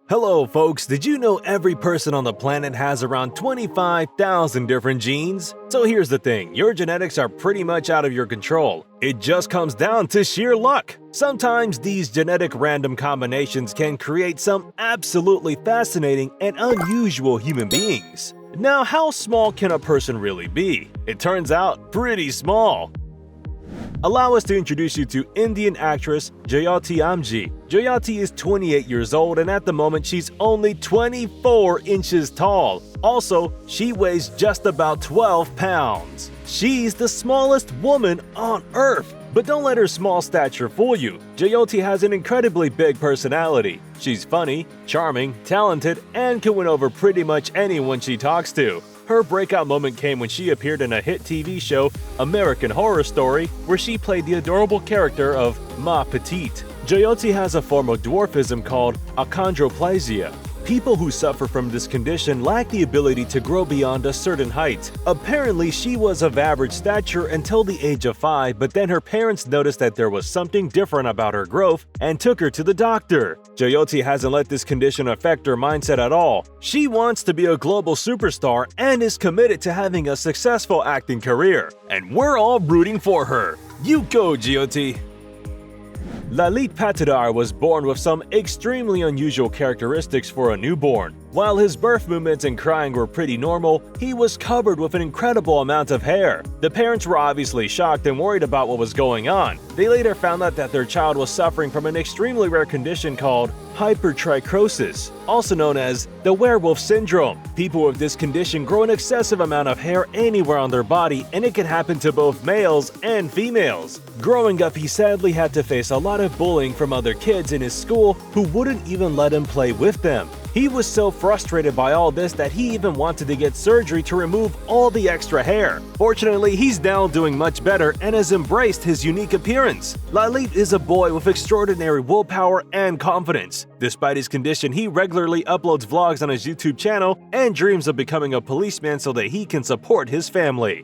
Hello folks, did you know every person on the planet has around 25,000 different genes? So here's the thing, your genetics are pretty much out of your control. It just comes down to sheer luck. Sometimes these genetic random combinations can create some absolutely fascinating and unusual human beings. Now, how small can a person really be? It turns out pretty small. Allow us to introduce you to Indian actress Jayati Amji. Jayati is 28 years old and at the moment she's only 24 inches tall. Also, she weighs just about 12 pounds. She's the smallest woman on Earth. But don't let her small stature fool you. Jayati has an incredibly big personality. She's funny, charming, talented, and can win over pretty much anyone she talks to. Her breakout moment came when she appeared in a hit TV show, American Horror Story, where she played the adorable character of Ma Petite. Jayati has a form of dwarfism called achondroplasia. People who suffer from this condition lack the ability to grow beyond a certain height. Apparently, she was of average stature until the age of 5, but then her parents noticed that there was something different about her growth and took her to the doctor. Jayati hasn't let this condition affect her mindset at all. She wants to be a global superstar and is committed to having a successful acting career. And we're all rooting for her. You go, Jayati! Lalit Patidar was born with some extremely unusual characteristics for a newborn. While his birth movements and crying were pretty normal, he was covered with an incredible amount of hair. The parents were obviously shocked and worried about what was going on. They later found out that their child was suffering from an extremely rare condition called hypertrichosis, also known as the werewolf syndrome. People with this condition grow an excessive amount of hair anywhere on their body, and it can happen to both males and females. Growing up, he sadly had to face a lot of bullying from other kids in his school who wouldn't even let him play with them. He was so frustrated by all this that he even wanted to get surgery to remove all the extra hair. Fortunately, he's now doing much better and has embraced his unique appearance. Lalit is a boy with extraordinary willpower and confidence. Despite his condition, he regularly uploads vlogs on his YouTube channel and dreams of becoming a policeman so that he can support his family.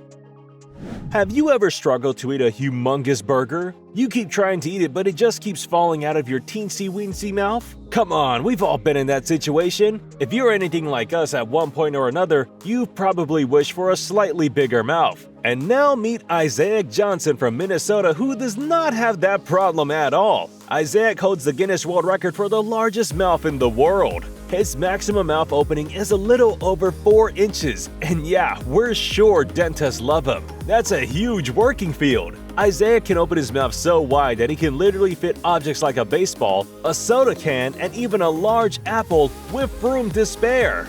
Have you ever struggled to eat a humongous burger? You keep trying to eat it, but it just keeps falling out of your teensy-weensy mouth? Come on, we've all been in that situation. If you're anything like us at one point or another, you've probably wished for a slightly bigger mouth. And now meet Isaac Johnson from Minnesota, who does not have that problem at all. Isaac holds the Guinness World Record for the largest mouth in the world. His maximum mouth opening is a little over 4 inches, and yeah, we're sure dentists love him. That's a huge working field. Isaiah can open his mouth so wide that he can literally fit objects like a baseball, a soda can, and even a large apple with room to spare.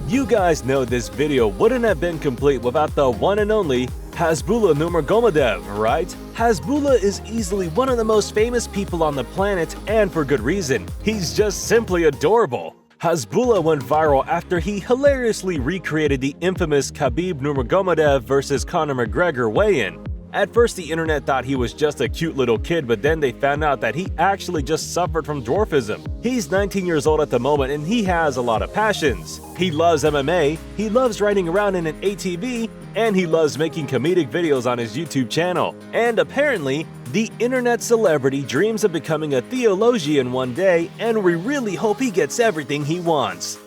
You guys know this video wouldn't have been complete without the one and only Hasbulla Nurmagomedov, right? Hasbulla is easily one of the most famous people on the planet, and for good reason. He's just simply adorable. Hasbulla went viral after he hilariously recreated the infamous Khabib Nurmagomedov vs Conor McGregor weigh-in. At first, the internet thought he was just a cute little kid, but then they found out that he actually just suffered from dwarfism. He's 19 years old at the moment and he has a lot of passions. He loves MMA, he loves riding around in an ATV, and he loves making comedic videos on his YouTube channel. And apparently, the internet celebrity dreams of becoming a theologian one day, and we really hope he gets everything he wants.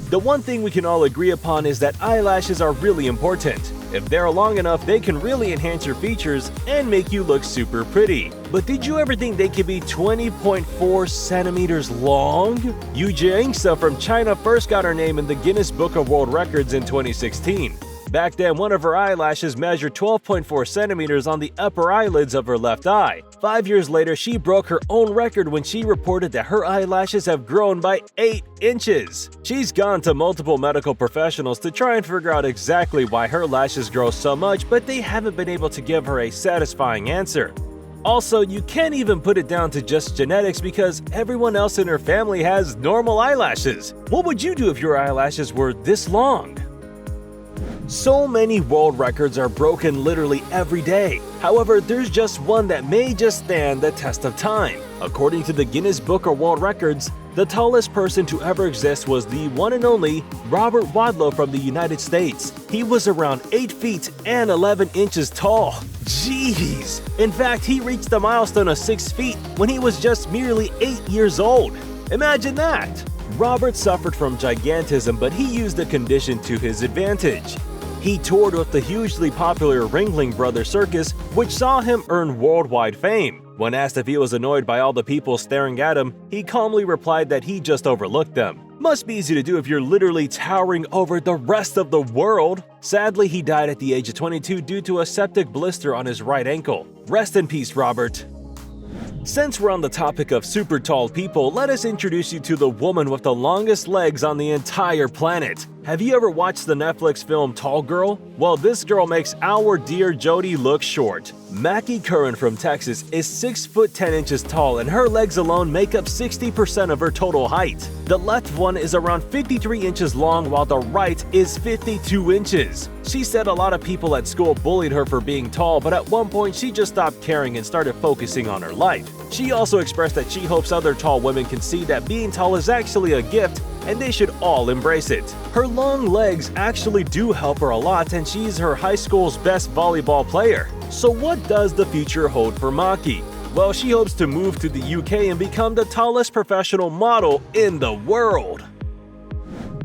The one thing we can all agree upon is that eyelashes are really important. If they're long enough, they can really enhance your features and make you look super pretty. But did you ever think they could be 20.4 centimeters long? Yu Jiangsa from China first got her name in the Guinness Book of World Records in 2016. Back then, one of her eyelashes measured 12.4 centimeters on the upper eyelids of her left eye. 5 years later, she broke her own record when she reported that her eyelashes have grown by 8 inches. She's gone to multiple medical professionals to try and figure out exactly why her lashes grow so much, but they haven't been able to give her a satisfying answer. Also, you can't even put it down to just genetics because everyone else in her family has normal eyelashes. What would you do if your eyelashes were this long? So many world records are broken literally every day. However, there's just one that may just stand the test of time. According to the Guinness Book of World Records, the tallest person to ever exist was the one and only Robert Wadlow from the United States. He was around 8 feet and 11 inches tall. Jeez! In fact, he reached the milestone of 6 feet when he was just merely 8 years old. Imagine that! Robert suffered from gigantism, but he used the condition to his advantage. He toured with the hugely popular Ringling Brothers Circus, which saw him earn worldwide fame. When asked if he was annoyed by all the people staring at him, he calmly replied that he just overlooked them. Must be easy to do if you're literally towering over the rest of the world. Sadly, he died at the age of 22 due to a septic blister on his right ankle. Rest in peace, Robert. Since we're on the topic of super tall people, let us introduce you to the woman with the longest legs on the entire planet. Have you ever watched the Netflix film Tall Girl? Well, this girl makes our dear Jody look short. Mackie Curran from Texas is 6 foot 10 inches tall, and her legs alone make up 60% of her total height. The left one is around 53 inches long, while the right is 52 inches. She said a lot of people at school bullied her for being tall, but at one point she just stopped caring and started focusing on her life. She also expressed that she hopes other tall women can see that being tall is actually a gift and they should all embrace it. Her long legs actually do help her a lot, and she's her high school's best volleyball player. So what does the future hold for Mackie? Well, she hopes to move to the UK and become the tallest professional model in the world.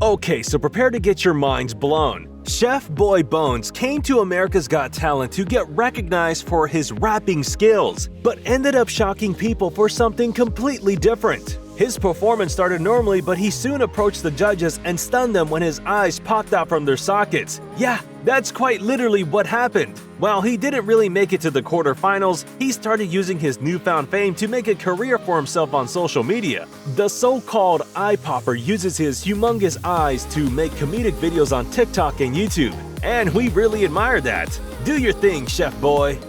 Okay, so prepare to get your minds blown. Chef Boy Bones came to America's Got Talent to get recognized for his rapping skills, but ended up shocking people for something completely different. His performance started normally, but he soon approached the judges and stunned them when his eyes popped out from their sockets. Yeah, that's quite literally what happened. While he didn't really make it to the quarterfinals, he started using his newfound fame to make a career for himself on social media. The so-called eye popper uses his humongous eyes to make comedic videos on TikTok and YouTube, and we really admire that. Do your thing, Chef Boy.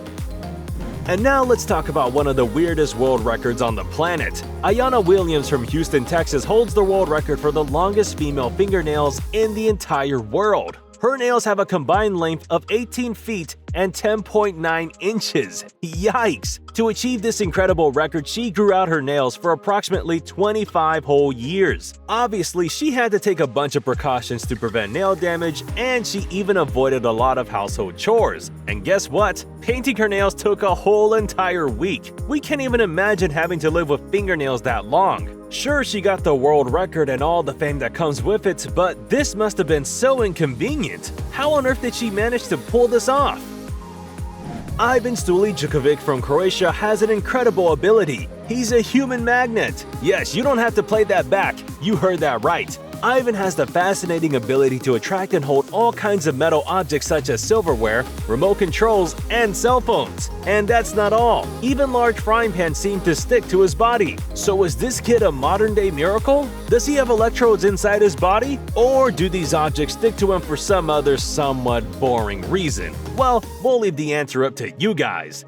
And now let's talk about one of the weirdest world records on the planet. Ayanna Williams from Houston, Texas holds the world record for the longest female fingernails in the entire world. Her nails have a combined length of 18 feet and 10.9 inches. Yikes! To achieve this incredible record, she grew out her nails for approximately 25 whole years. Obviously, she had to take a bunch of precautions to prevent nail damage, and she even avoided a lot of household chores. And guess what? Painting her nails took a whole entire week. We can't even imagine having to live with fingernails that long. Sure, she got the world record and all the fame that comes with it, but this must have been so inconvenient. How on earth did she manage to pull this off? Ivan Stoličković from Croatia has an incredible ability. He's a human magnet. Yes, you don't have to play that back. You heard that right. Ivan has the fascinating ability to attract and hold all kinds of metal objects such as silverware, remote controls, and cell phones. And that's not all. Even large frying pans seem to stick to his body. So is this kid a modern-day miracle? Does he have electrodes inside his body? Or do these objects stick to him for some other somewhat boring reason? Well, we'll leave the answer up to you guys.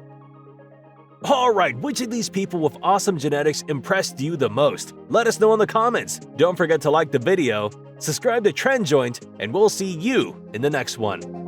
Alright, which of these people with awesome genetics impressed you the most? Let us know in the comments. Don't forget to like the video, subscribe to Trend Joint, and we'll see you in the next one.